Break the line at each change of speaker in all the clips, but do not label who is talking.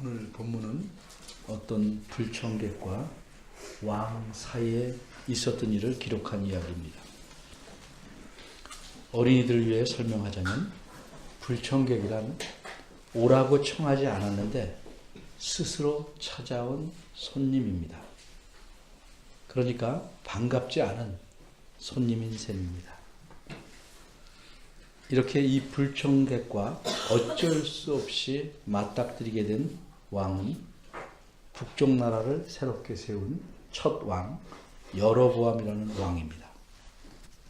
오늘 본문은 어떤 불청객과 왕 사이에 있었던 일을 기록한 이야기입니다. 어린이들을 위해 설명하자면 불청객이란 오라고 청하지 않았는데 스스로 찾아온 손님입니다. 그러니까 반갑지 않은 손님인 셈입니다. 이렇게 이 불청객과 어쩔 수 없이 맞닥뜨리게 된 왕은 북쪽 나라를 새롭게 세운 첫 왕 여로보암이라는 왕입니다.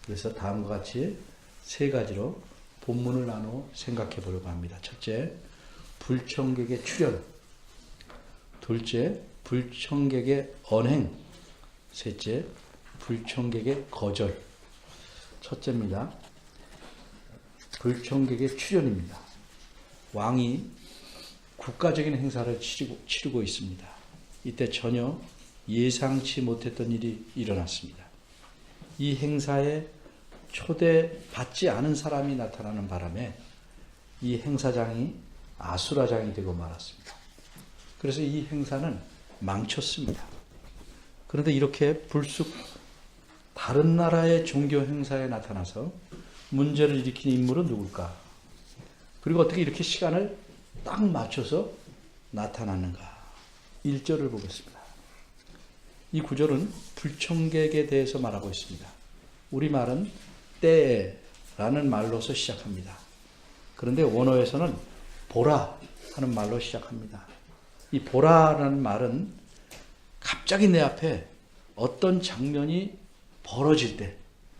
그래서 다음과 같이 세 가지로 본문을 나누어 생각해 보려고 합니다. 첫째, 불청객의 출현. 둘째, 불청객의 언행. 셋째, 불청객의 거절. 첫째입니다. 불청객의 출현입니다. 왕이 국가적인 행사를 치르고 있습니다. 이때 전혀 예상치 못했던 일이 일어났습니다. 이 행사에 초대받지 않은 사람이 나타나는 바람에 이 행사장이 아수라장이 되고 말았습니다. 그래서 이 행사는 망쳤습니다. 그런데 이렇게 불쑥 다른 나라의 종교 행사에 나타나서 문제를 일으킨 인물은 누굴까? 그리고 어떻게 이렇게 시간을 딱 맞춰서 나타나는가? 1절을 보겠습니다. 이 구절은 불청객에 대해서 말하고 있습니다. 우리말은 때라는 말로서 시작합니다. 그런데 원어에서는 보라 하는 말로 시작합니다. 이 보라라는 말은 갑자기 내 앞에 어떤 장면이 벌어질 때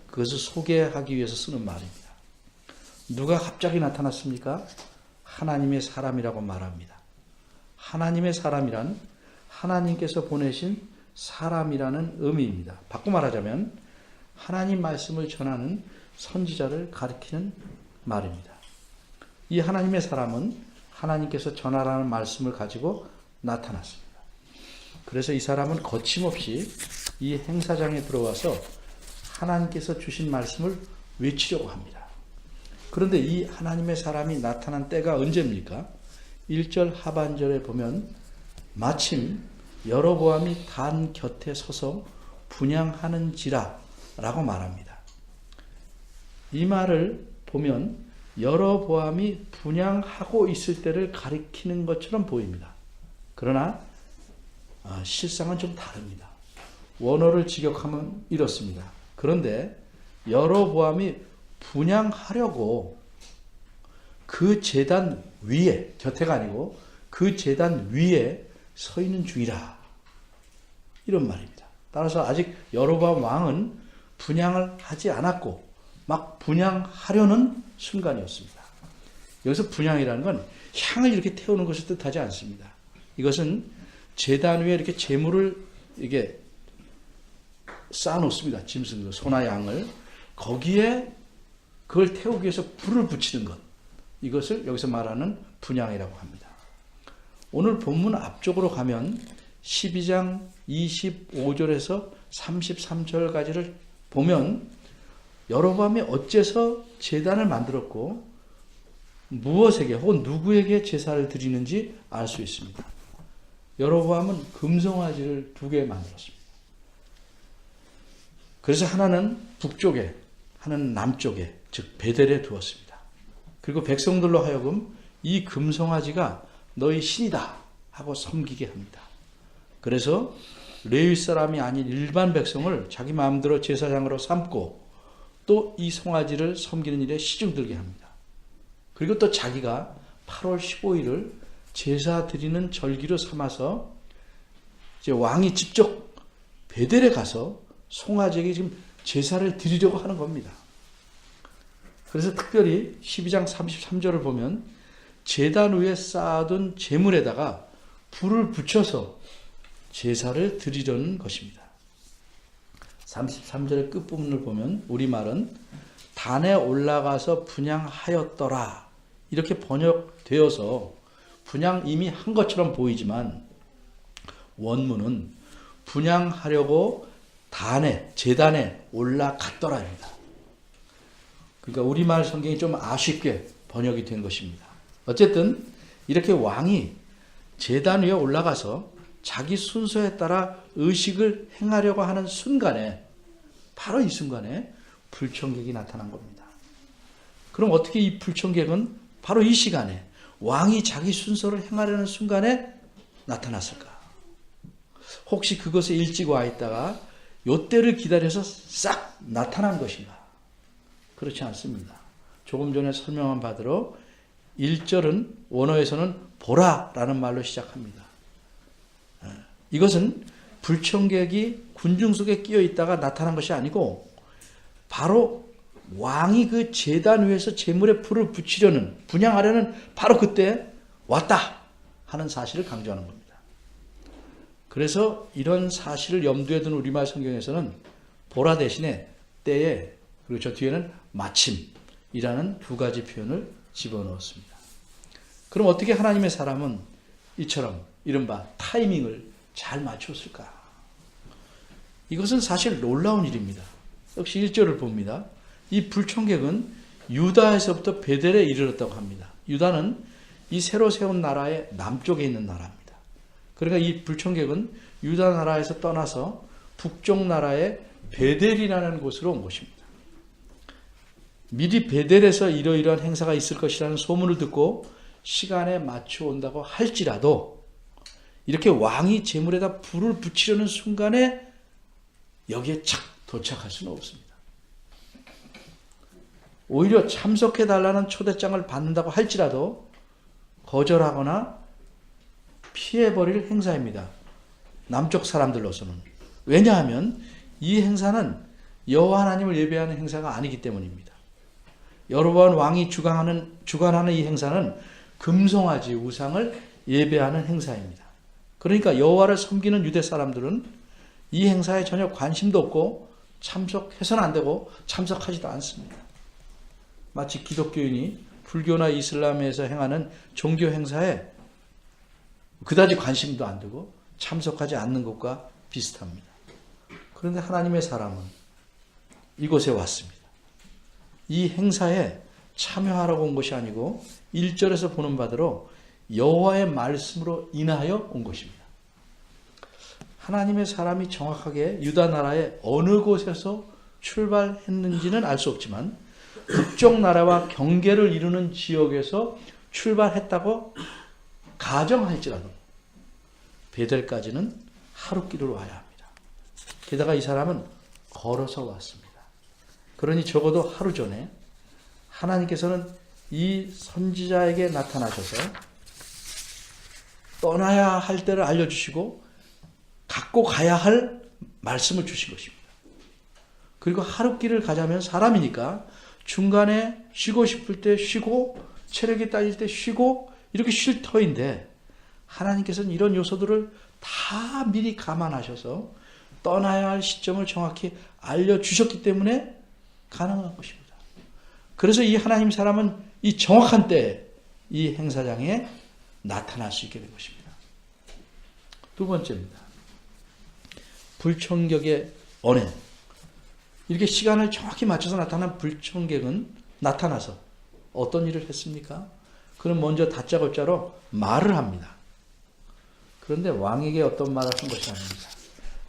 그것을 소개하기 위해서 쓰는 말입니다. 누가 갑자기 나타났습니까? 하나님의 사람이라고 말합니다. 하나님의 사람이란 하나님께서 보내신 사람이라는 의미입니다. 바꿔 말하자면 하나님 말씀을 전하는 선지자를 가리키는 말입니다. 이 하나님의 사람은 하나님께서 전하라는 말씀을 가지고 나타났습니다. 그래서 이 사람은 거침없이 이 행사장에 들어와서 하나님께서 주신 말씀을 외치려고 합니다. 그런데 이 하나님의 사람이 나타난 때가 언제입니까? 1절 하반절에 보면 마침 여로보암이 단 곁에 서서 분향하는지라 라고 말합니다. 이 말을 보면 여로보암이 분향하고 있을 때를 가리키는 것처럼 보입니다. 그러나 실상은 좀 다릅니다. 원어를 직역하면 이렇습니다. 그런데 여로보암이 분향하려고 그 제단 위에, 곁에가 아니고 그 제단 위에 서 있는 중이라. 이런 말입니다. 따라서 아직 여로보암 왕은 분향을 하지 않았고 막 분향하려는 순간이었습니다. 여기서 분향이라는 건 향을 이렇게 태우는 것을 뜻하지 않습니다. 이것은 제단 위에 이렇게 제물을 이게 쌓아놓습니다. 짐승, 소나 양을. 거기에 그걸 태우기 위해서 불을 붙이는 것. 이것을 여기서 말하는 분향이라고 합니다. 오늘 본문 앞쪽으로 가면 12장 25절에서 33절까지를 보면 여로보암이 어째서 제단을 만들었고 무엇에게 혹은 누구에게 제사를 드리는지 알 수 있습니다. 여로보암은 금송아지를 2개 만들었습니다. 그래서 하나는 북쪽에, 하나는 남쪽에, 즉 베델에 두었습니다. 그리고 백성들로 하여금 이 금송아지가 너희 신이다 하고 섬기게 합니다. 그래서 레위 사람이 아닌 일반 백성을 자기 마음대로 제사장으로 삼고 또 이 송아지를 섬기는 일에 시중들게 합니다. 그리고 또 자기가 8월 15일을 제사 드리는 절기로 삼아서 이제 왕이 직접 베델에 가서 송아지에게 지금 제사를 드리려고 하는 겁니다. 그래서 특별히 12장 33절을 보면 제단 위에 쌓아둔 제물에다가 불을 붙여서 제사를 드리려는 것입니다. 33절의 끝부분을 보면 우리말은 단에 올라가서 분향하였더라 이렇게 번역되어서 분향 이미 한 것처럼 보이지만 원문은 분향하려고 단에, 제단에 올라갔더라입니다. 그러니까 우리말 성경이 좀 아쉽게 번역이 된 것입니다. 어쨌든 이렇게 왕이 제단 위에 올라가서 자기 순서에 따라 의식을 행하려고 하는 순간에, 바로 이 순간에 불청객이 나타난 겁니다. 그럼 어떻게 이 불청객은 바로 이 시간에 왕이 자기 순서를 행하려는 순간에 나타났을까? 혹시 그것에 일찍 와 있다가 요때를 기다려서 싹 나타난 것인가? 그렇지 않습니다. 조금 전에 설명한 바대로 1절은 원어에서는 보라라는 말로 시작합니다. 이것은 불청객이 군중 속에 끼어 있다가 나타난 것이 아니고 바로 왕이 그 제단 위에서 제물에 불을 붙이려는, 분향하려는 바로 그때 왔다 하는 사실을 강조하는 겁니다. 그래서 이런 사실을 염두에 둔 우리말 성경에서는 보라 대신에 때에, 그리고 저 뒤에는 마침이라는 두 가지 표현을 집어넣었습니다. 그럼 어떻게 하나님의 사람은 이처럼 이른바 타이밍을 잘 맞췄을까? 이것은 사실 놀라운 일입니다. 역시 1절을 봅니다. 이 불청객은 유다에서부터 베델에 이르렀다고 합니다. 유다는 이 새로 세운 나라의 남쪽에 있는 나라입니다. 그러니까 이 불청객은 유다 나라에서 떠나서 북쪽 나라의 베델이라는 곳으로 온 것입니다. 미리 베델에서 이러이러한 행사가 있을 것이라는 소문을 듣고 시간에 맞춰 온다고 할지라도 이렇게 왕이 제물에다 불을 붙이려는 순간에 여기에 착 도착할 수는 없습니다. 오히려 참석해달라는 초대장을 받는다고 할지라도 거절하거나 피해버릴 행사입니다. 남쪽 사람들로서는. 왜냐하면 이 행사는 여호와 하나님을 예배하는 행사가 아니기 때문입니다. 여로보암 왕이 주관하는 이 행사는 금송아지 우상을 예배하는 행사입니다. 그러니까 여호와를 섬기는 유대 사람들은 이 행사에 전혀 관심도 없고 참석해서는 안 되고 참석하지도 않습니다. 마치 기독교인이 불교나 이슬람에서 행하는 종교 행사에 그다지 관심도 안 두고 참석하지 않는 것과 비슷합니다. 그런데 하나님의 사람은 이곳에 왔습니다. 이 행사에 참여하라고 온 것이 아니고 1절에서 보는 바대로 여호와의 말씀으로 인하여 온 것입니다. 하나님의 사람이 정확하게 유다 나라의 어느 곳에서 출발했는지는 알 수 없지만 북쪽 나라와 경계를 이루는 지역에서 출발했다고 가정할지라도 베델까지는 하룻길을 와야 합니다. 게다가 이 사람은 걸어서 왔습니다. 그러니 적어도 하루 전에 하나님께서는 이 선지자에게 나타나셔서 떠나야 할 때를 알려주시고 갖고 가야 할 말씀을 주신 것입니다. 그리고 하룻길을 가자면 사람이니까 중간에 쉬고 싶을 때 쉬고 체력이 딸릴 때 쉬고 이렇게 쉴 터인데 하나님께서는 이런 요소들을 다 미리 감안하셔서 떠나야 할 시점을 정확히 알려주셨기 때문에 가능한 것입니다. 그래서 이 하나님 사람은 이 정확한 때에 이 행사장에 나타날 수 있게 된 것입니다. 두 번째입니다. 불청객의 언행. 이렇게 시간을 정확히 맞춰서 나타난 불청객은 나타나서 어떤 일을 했습니까? 그는 먼저 다짜고짜로 말을 합니다. 그런데 왕에게 어떤 말을 한 것이 아닙니다.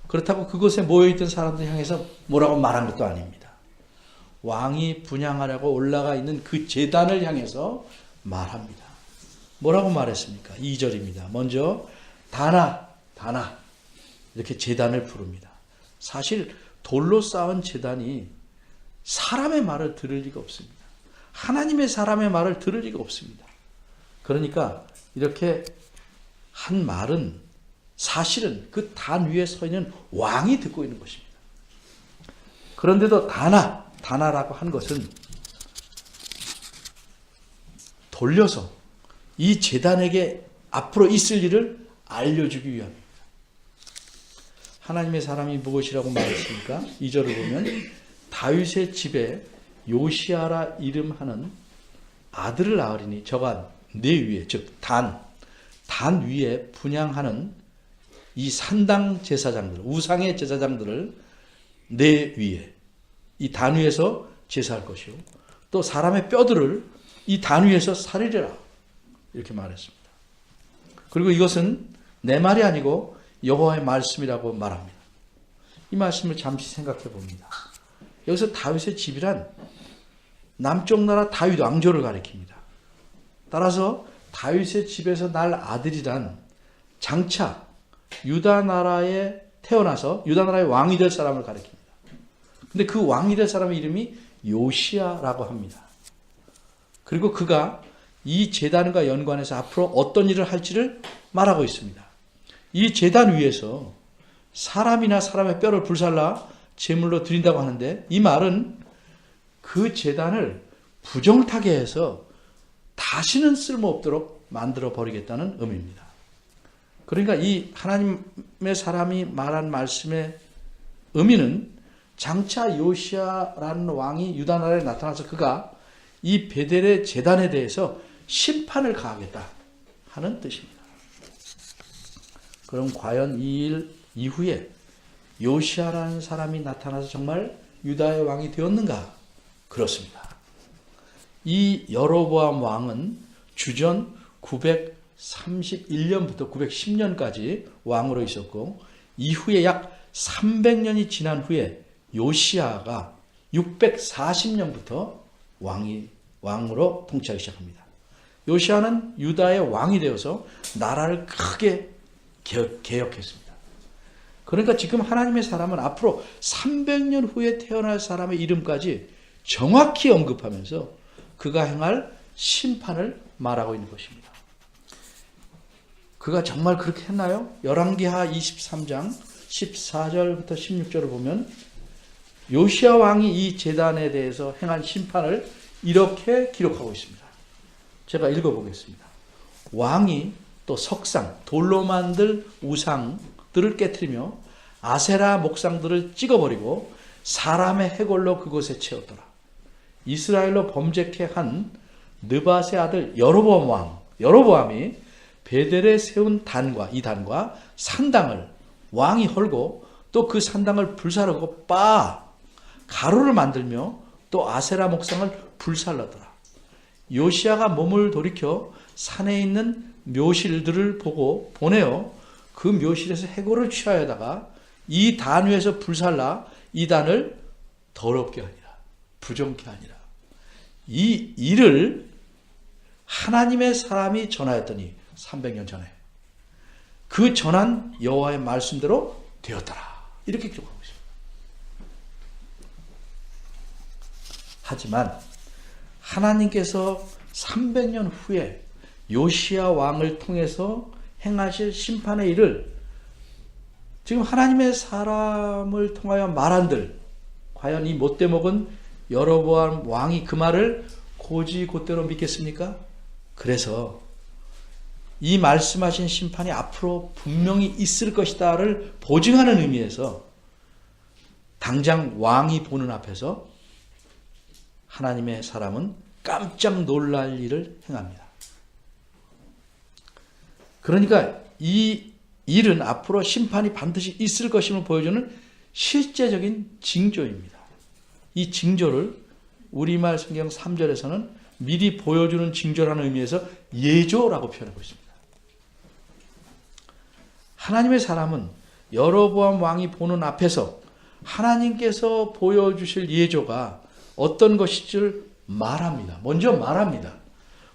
그렇다고 그곳에 모여있던 사람들 향해서 뭐라고 말한 것도 아닙니다. 왕이 분향하려고 올라가 있는 그 제단을 향해서 말합니다. 뭐라고 말했습니까? 2절입니다. 먼저 다나 이렇게 제단을 부릅니다. 사실 돌로 쌓은 제단이 사람의 말을 들을 리가 없습니다. 하나님의 사람의 말을 들을 리가 없습니다. 그러니까 이렇게 한 말은 사실은 그 단 위에 서 있는 왕이 듣고 있는 것입니다. 그런데도 다나라고 한 것은 돌려서 이 제단에게 앞으로 있을 일을 알려주기 위함입니다. 하나님의 사람이 무엇이라고 말했습니까? 2절을 보면 다윗의 집에 요시아라 이름하는 아들을 낳으리니 저가 내 위에, 즉 단 위에 분향하는 이 산당 제사장들, 우상의 제사장들을 내 위에, 이 단 위에서 제사할 것이요 또 사람의 뼈들을 이 단 위에서 살리리라 이렇게 말했습니다. 그리고 이것은 내 말이 아니고 여호와의 말씀이라고 말합니다. 이 말씀을 잠시 생각해 봅니다. 여기서 다윗의 집이란 남쪽 나라 다윗 왕조를 가리킵니다. 따라서 다윗의 집에서 날 아들이란 장차 유다 나라에 태어나서 유다 나라의 왕이 될 사람을 가리킵니다. 근데 그 왕이 될 사람의 이름이 요시야라고 합니다. 그리고 그가 이 제단과 연관해서 앞으로 어떤 일을 할지를 말하고 있습니다. 이 제단 위에서 사람이나 사람의 뼈를 불살라 제물로 드린다고 하는데, 이 말은 그 제단을 부정타게 해서 다시는 쓸모없도록 만들어 버리겠다는 의미입니다. 그러니까 이 하나님의 사람이 말한 말씀의 의미는 장차 요시야라는 왕이 유다 나라에 나타나서 그가 이 베델의 제단에 대해서 심판을 가하겠다 하는 뜻입니다. 그럼 과연 이 일 이후에 요시야라는 사람이 나타나서 정말 유다의 왕이 되었는가? 그렇습니다. 이 여로보암 왕은 주전 931년부터 910년까지 왕으로 있었고, 이후에 약 300년이 지난 후에 요시야가 640년부터 왕으로 통치하기 시작합니다. 요시야는 유다의 왕이 되어서 나라를 크게 개혁했습니다. 그러니까 지금 하나님의 사람은 앞으로 300년 후에 태어날 사람의 이름까지 정확히 언급하면서 그가 행할 심판을 말하고 있는 것입니다. 그가 정말 그렇게 했나요? 열왕기하 23장 14절부터 16절을 보면 요시야 왕이 이 제단에 대해서 행한 심판을 이렇게 기록하고 있습니다. 제가 읽어보겠습니다. 왕이 또 석상, 돌로 만들 우상들을 깨트리며 아세라 목상들을 찍어버리고 사람의 해골로 그곳에 채웠더라. 이스라엘로 범죄케 한 느밧의 아들 여로보암이 베델에 세운 이 단과 산당을 왕이 헐고 또 그 산당을 불사르고 가루를 만들며 또 아세라 목상을 불살랐더라. 요시야가 몸을 돌이켜 산에 있는 묘실들을 보내어 그 묘실에서 해골을 취하여다가 이 단 위에서 불살라 이 단을 더럽게 하니라, 부정케 하니라. 이 일을 하나님의 사람이 전하였더니 300년 전에 그 전한 여호와의 말씀대로 되었더라. 이렇게 기록하고 있습니다. 하지만 하나님께서 300년 후에 요시야 왕을 통해서 행하실 심판의 일을 지금 하나님의 사람을 통하여 말한들, 과연 이 못돼 먹은 여로보암 왕이 그 말을 곧대로 믿겠습니까? 그래서 이 말씀하신 심판이 앞으로 분명히 있을 것이다를 보증하는 의미에서 당장 왕이 보는 앞에서 하나님의 사람은 깜짝 놀랄 일을 행합니다. 그러니까 이 일은 앞으로 심판이 반드시 있을 것임을 보여주는 실제적인 징조입니다. 이 징조를 우리말 성경 3절에서는 미리 보여주는 징조라는 의미에서 예조라고 표현하고 있습니다. 하나님의 사람은 여로보암 왕이 보는 앞에서 하나님께서 보여주실 예조가 어떤 것인지를 말합니다. 먼저 말합니다.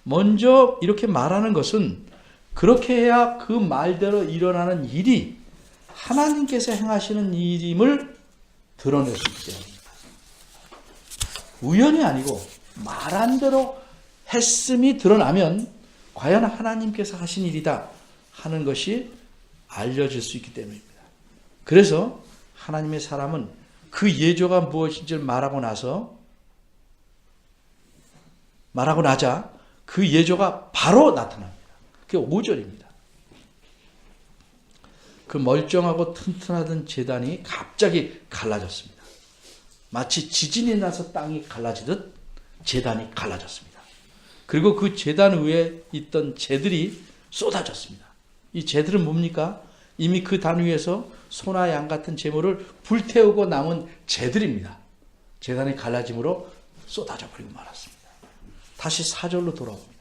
먼저 이렇게 말하는 것은 그렇게 해야 그 말대로 일어나는 일이 하나님께서 행하시는 일임을 드러낼 수 있기 때문입니다. 우연이 아니고 말한 대로 했음이 드러나면 과연 하나님께서 하신 일이다 하는 것이 알려질 수 있기 때문입니다. 그래서 하나님의 사람은 그 예조가 무엇인지를 말하고 나자 그 예조가 바로 나타납니다. 그게 5절입니다. 그 멀쩡하고 튼튼하던 제단이 갑자기 갈라졌습니다. 마치 지진이 나서 땅이 갈라지듯 제단이 갈라졌습니다. 그리고 그 제단 위에 있던 재들이 쏟아졌습니다. 이 재들은 뭡니까? 이미 그 단 위에서 소나 양 같은 제물을 불태우고 남은 재들입니다. 제단이 갈라짐으로 쏟아져 버리고 말았습니다. 다시 4절로 돌아옵니다.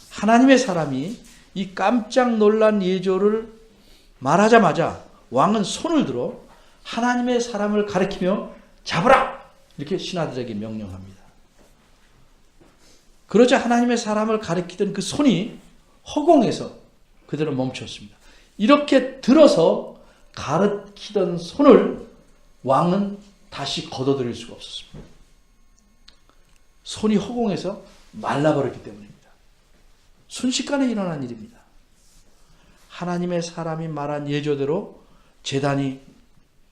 하나님의 사람이 이 깜짝 놀란 예조를 말하자마자 왕은 손을 들어 하나님의 사람을 가리키며 잡으라! 이렇게 신하들에게 명령합니다. 그러자 하나님의 사람을 가리키던 그 손이 허공에서 그대로 멈췄습니다. 이렇게 들어서 가리키던 손을 왕은 다시 걷어들일 수가 없었습니다. 손이 허공에서 말라버렸기 때문입니다. 순식간에 일어난 일입니다. 하나님의 사람이 말한 예조대로 제단이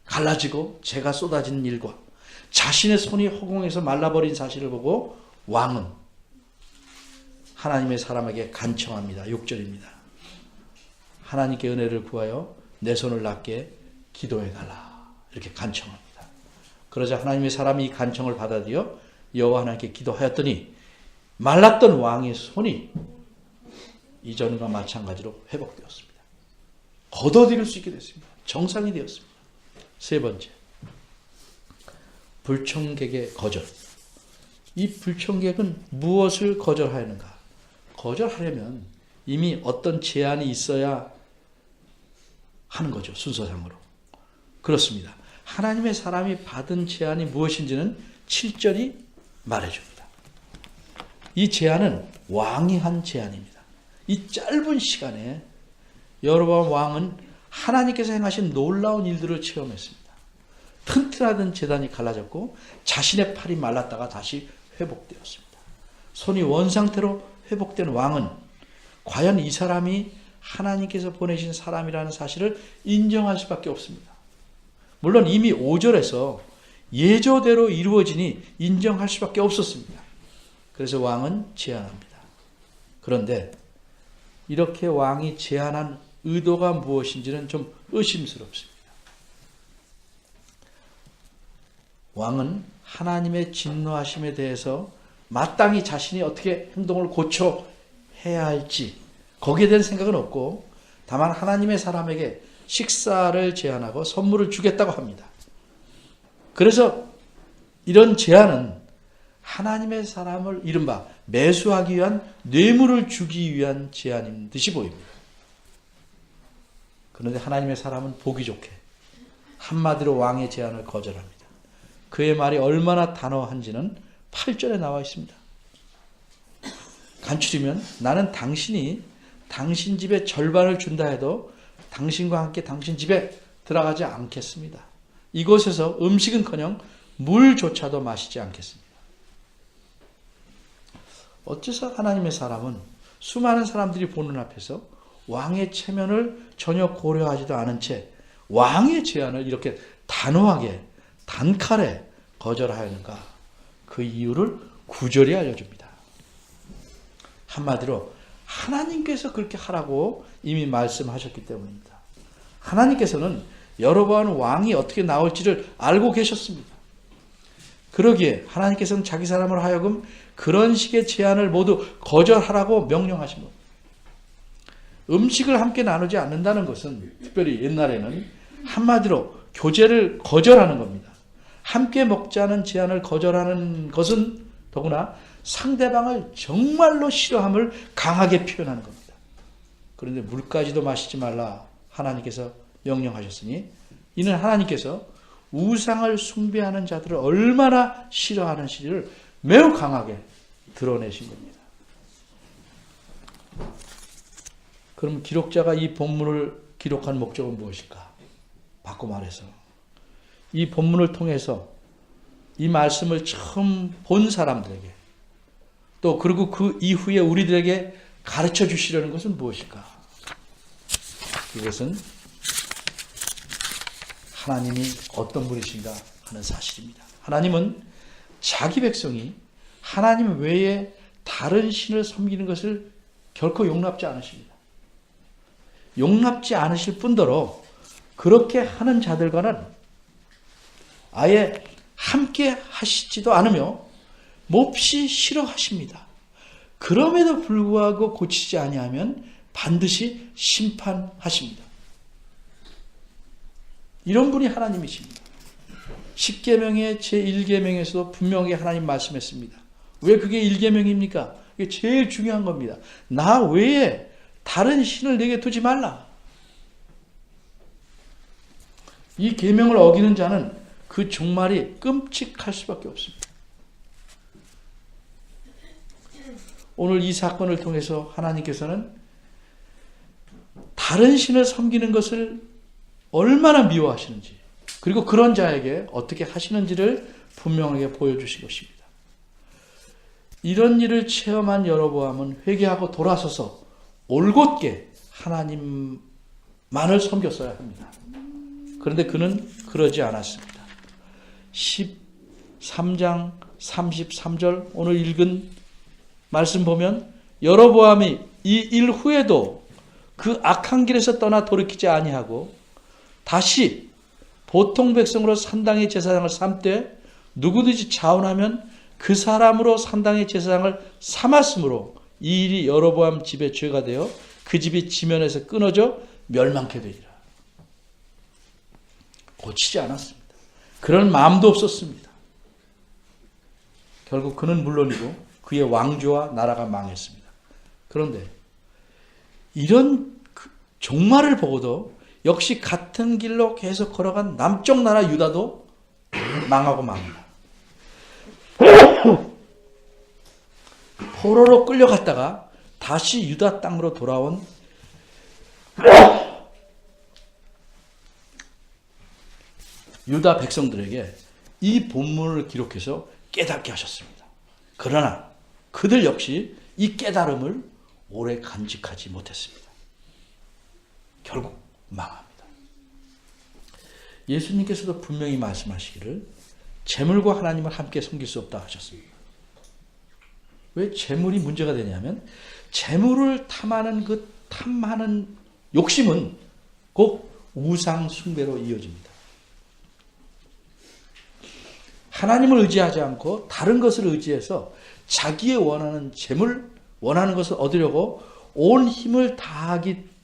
갈라지고 재가 쏟아지는 일과 자신의 손이 허공에서 말라버린 사실을 보고 왕은 하나님의 사람에게 간청합니다. 6절입니다. 하나님께 은혜를 구하여 내 손을 낫게 기도해달라. 이렇게 간청합니다. 그러자 하나님의 사람이 이 간청을 받아들여 여호와 하나님께 기도하였더니 말랐던 왕의 손이 이전과 마찬가지로 회복되었습니다. 걷어들일 수 있게 됐습니다. 정상이 되었습니다. 세 번째, 불청객의 거절. 이 불청객은 무엇을 거절하였는가? 거절하려면 이미 어떤 제한이 있어야 하는 거죠. 순서상으로. 그렇습니다. 하나님의 사람이 받은 제한이 무엇인지는 7절이 말해줍니다. 이 제한은 왕이 한 제한입니다. 이 짧은 시간에 여로보암 왕은 하나님께서 행하신 놀라운 일들을 체험했습니다. 튼튼하던 제단이 갈라졌고 자신의 팔이 말랐다가 다시 회복되었습니다. 손이 원상태로 회복된 왕은 과연 이 사람이 하나님께서 보내신 사람이라는 사실을 인정할 수밖에 없습니다. 물론 이미 5절에서 예조대로 이루어지니 인정할 수밖에 없었습니다. 그래서 왕은 제안합니다. 그런데 이렇게 왕이 제안한 의도가 무엇인지는 좀 의심스럽습니다. 왕은 하나님의 진노하심에 대해서 마땅히 자신이 어떻게 행동을 고쳐해야 할지 거기에 대한 생각은 없고 다만 하나님의 사람에게 식사를 제안하고 선물을 주겠다고 합니다. 그래서 이런 제안은 하나님의 사람을 이른바 매수하기 위한 뇌물을 주기 위한 제안인 듯이 보입니다. 그런데 하나님의 사람은 보기 좋게 한마디로 왕의 제안을 거절합니다. 그의 말이 얼마나 단호한지는 8절에 나와 있습니다. 간추리면 나는 당신이 당신 집의 절반을 준다 해도 당신과 함께 당신 집에 들어가지 않겠습니다. 이곳에서 음식은커녕 물조차도 마시지 않겠습니다. 어째서 하나님의 사람은 수많은 사람들이 보는 앞에서 왕의 체면을 전혀 고려하지도 않은 채 왕의 제안을 이렇게 단호하게 단칼에 거절하였는가? 그 이유를 9절이 알려줍니다. 한마디로 하나님께서 그렇게 하라고 이미 말씀하셨기 때문입니다. 하나님께서는 여로보암 왕이 어떻게 나올지를 알고 계셨습니다. 그러기에 하나님께서는 자기 사람을 하여금 그런 식의 제안을 모두 거절하라고 명령하신 겁니다. 음식을 함께 나누지 않는다는 것은 특별히 옛날에는 한마디로 교제를 거절하는 겁니다. 함께 먹자는 제안을 거절하는 것은 더구나 상대방을 정말로 싫어함을 강하게 표현하는 겁니다. 그런데 물까지도 마시지 말라 하나님께서 명령하셨으니 이는 하나님께서 우상을 숭배하는 자들을 얼마나 싫어하는지를 매우 강하게 드러내신 겁니다. 그럼 기록자가 이 본문을 기록한 목적은 무엇일까? 바꿔 말해서 이 본문을 통해서 이 말씀을 처음 본 사람들에게 또 그리고 그 이후에 우리들에게 가르쳐 주시려는 것은 무엇일까? 이것은 하나님이 어떤 분이신가 하는 사실입니다. 하나님은 자기 백성이 하나님 외에 다른 신을 섬기는 것을 결코 용납지 않으십니다. 용납지 않으실 뿐더러 그렇게 하는 자들과는 아예 함께 하시지도 않으며 몹시 싫어하십니다. 그럼에도 불구하고 고치지 아니하면 반드시 심판하십니다. 이런 분이 하나님이십니다. 10계명의 제1계명에서도 분명히 하나님 말씀했습니다. 왜 그게 1계명입니까? 이게 제일 중요한 겁니다. 나 외에 다른 신을 내게 두지 말라. 이 계명을 어기는 자는 그 종말이 끔찍할 수밖에 없습니다. 오늘 이 사건을 통해서 하나님께서는 다른 신을 섬기는 것을 얼마나 미워하시는지, 그리고 그런 자에게 어떻게 하시는지를 분명하게 보여주신 것입니다. 이런 일을 체험한 여로보암은 회개하고 돌아서서 올곧게 하나님만을 섬겼어야 합니다. 그런데 그는 그러지 않았습니다. 13장 33절 오늘 읽은 말씀 보면 여로보암이 이 일 후에도 그 악한 길에서 떠나 돌이키지 아니하고 다시 보통 백성으로 산당의 제사장을 삼되 누구든지 자원하면 그 사람으로 산당의 제사장을 삼았으므로 이 일이 여로보암 집의 죄가 되어 그 집이 지면에서 끊어져 멸망케 되리라. 고치지 않았습니다. 그런 마음도 없었습니다. 결국 그는 물론이고 그의 왕조와 나라가 망했습니다. 그런데 이런 종말을 보고도 역시 같은 길로 계속 걸어간 남쪽 나라 유다도 망하고 맙니다. 포로로 끌려갔다가 다시 유다 땅으로 돌아온 유다 백성들에게 이 본문을 기록해서 깨닫게 하셨습니다. 그러나 그들 역시 이 깨달음을 오래 간직하지 못했습니다. 결국 망합니다. 예수님께서도 분명히 말씀하시기를 재물과 하나님을 함께 섬길 수 없다 하셨습니다. 왜 재물이 문제가 되냐면 재물을 탐하는 그 탐하는 욕심은 곧 우상 숭배로 이어집니다. 하나님을 의지하지 않고 다른 것을 의지해서 자기의 원하는 재물, 원하는 것을 얻으려고 온 힘을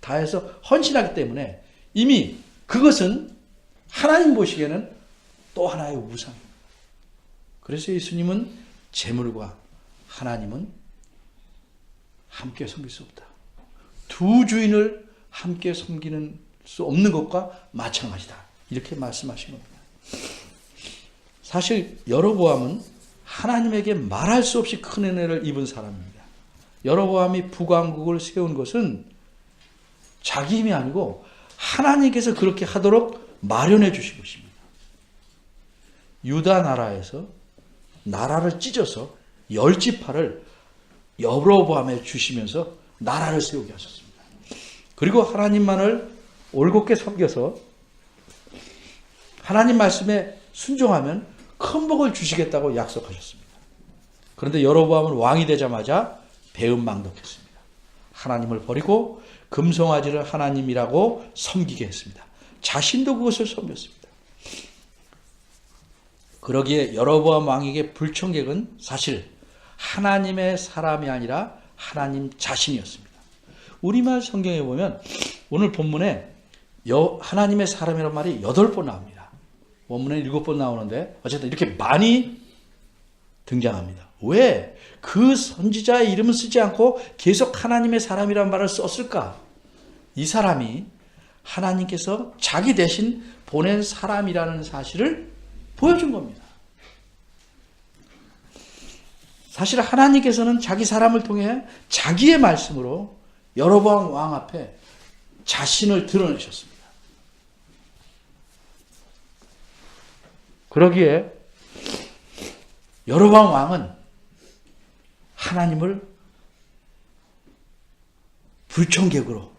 다해서 헌신하기 때문에 이미 그것은 하나님 보시기에는 또 하나의 우상입니다. 그래서 예수님은 재물과 하나님은 함께 섬길 수 없다. 두 주인을 함께 섬기는 수 없는 것과 마찬가지다. 이렇게 말씀하신 겁니다. 사실 여로보암은 하나님에게 말할 수 없이 큰 은혜를 입은 사람입니다. 여로보암이 북왕국을 세운 것은 자기 힘이 아니고 하나님께서 그렇게 하도록 마련해 주신 것입니다. 유다 나라에서 나라를 찢어서 10지파를 여로보암에 주시면서 나라를 세우게 하셨습니다. 그리고 하나님만을 올곧게 섬겨서 하나님 말씀에 순종하면 큰 복을 주시겠다고 약속하셨습니다. 그런데 여로보암은 왕이 되자마자 배은망덕했습니다. 하나님을 버리고 금송아지를 하나님이라고 섬기게 했습니다. 자신도 그것을 섬겼습니다. 그러기에 여로보암 왕에게 불청객은 사실 하나님의 사람이 아니라 하나님 자신이었습니다. 우리말 성경에 보면 오늘 본문에 하나님의 사람이라는 말이 8번 나옵니다. 원문에 7번 나오는데 어쨌든 이렇게 많이 등장합니다. 왜 그 선지자의 이름을 쓰지 않고 계속 하나님의 사람이라는 말을 썼을까? 이 사람이 하나님께서 자기 대신 보낸 사람이라는 사실을 보여준 겁니다. 사실 하나님께서는 자기 사람을 통해 자기의 말씀으로 여로보암 왕 앞에 자신을 드러내셨습니다. 그러기에 여로보암 왕은 하나님을 불청객으로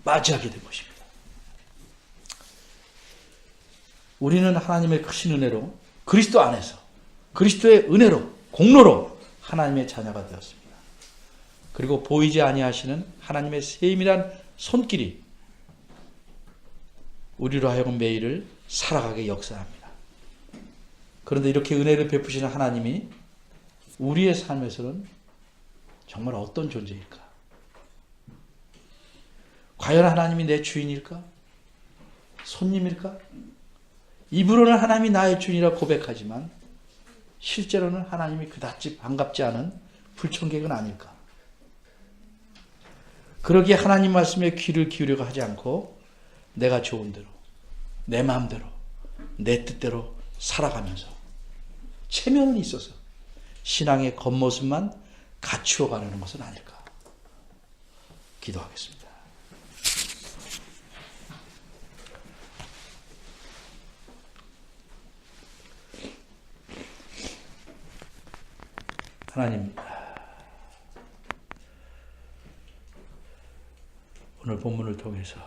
맞이하게 된 것입니다. 우리는 하나님의 크신 은혜로 그리스도 안에서 그리스도의 은혜로 공로로 하나님의 자녀가 되었습니다. 그리고 보이지 아니하시는 하나님의 세밀한 손길이 우리로 하여금 매일을 살아가게 역사합니다. 그런데 이렇게 은혜를 베푸시는 하나님이 우리의 삶에서는 정말 어떤 존재일까? 과연 하나님이 내 주인일까? 손님일까? 입으로는 하나님이 나의 주인이라 고백하지만 실제로는 하나님이 그다지 반갑지 않은 불청객은 아닐까? 그러기에 하나님 말씀에 귀를 기울이려고 하지 않고 내가 좋은 대로, 내 마음대로, 내 뜻대로 살아가면서 체면은 있어서 신앙의 겉모습만 갖추어 가려는 것은 아닐까. 기도하겠습니다. 하나님, 오늘 본문을 통해서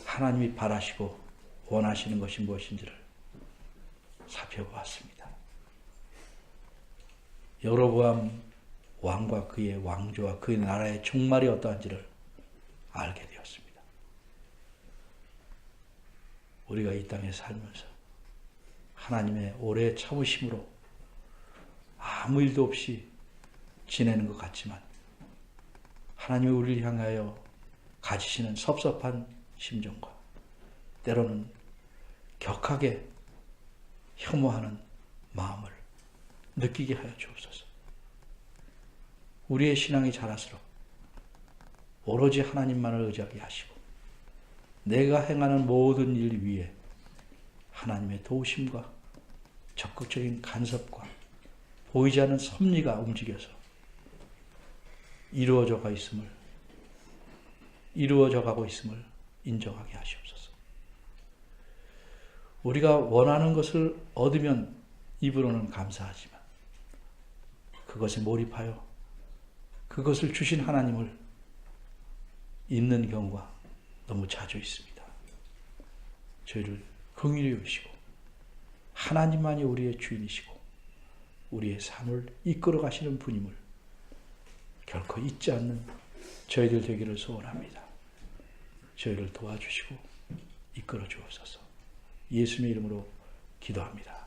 하나님이 바라시고 원하시는 것이 무엇인지를 살펴보았습니다. 여로보암 왕과 그의 왕조와 그의 나라의 종말이 어떠한지를 알게 되었습니다. 우리가 이 땅에 살면서 하나님의 오래 참으심으로 아무 일도 없이 지내는 것 같지만 하나님이 우리를 향하여 가지시는 섭섭한 심정과 때로는 격하게 혐오하는 마음을 느끼게 하여 주옵소서. 우리의 신앙이 자라스럽고 오로지 하나님만을 의지하게 하시고 내가 행하는 모든 일 위에 하나님의 도우심과 적극적인 간섭과 보이지 않는 섭리가 움직여서 이루어져 가고 있음을 인정하게 하시옵소서. 우리가 원하는 것을 얻으면 입으로는 감사하지만 그것에 몰입하여 그것을 주신 하나님을 잊는 경우가 너무 자주 있습니다. 저희를 긍휼히 여기시고 하나님만이 우리의 주인이시고 우리의 삶을 이끌어 가시는 분임을 결코 잊지 않는 저희들 되기를 소원합니다. 저희를 도와주시고 이끌어 주옵소서. 예수님의 이름으로 기도합니다.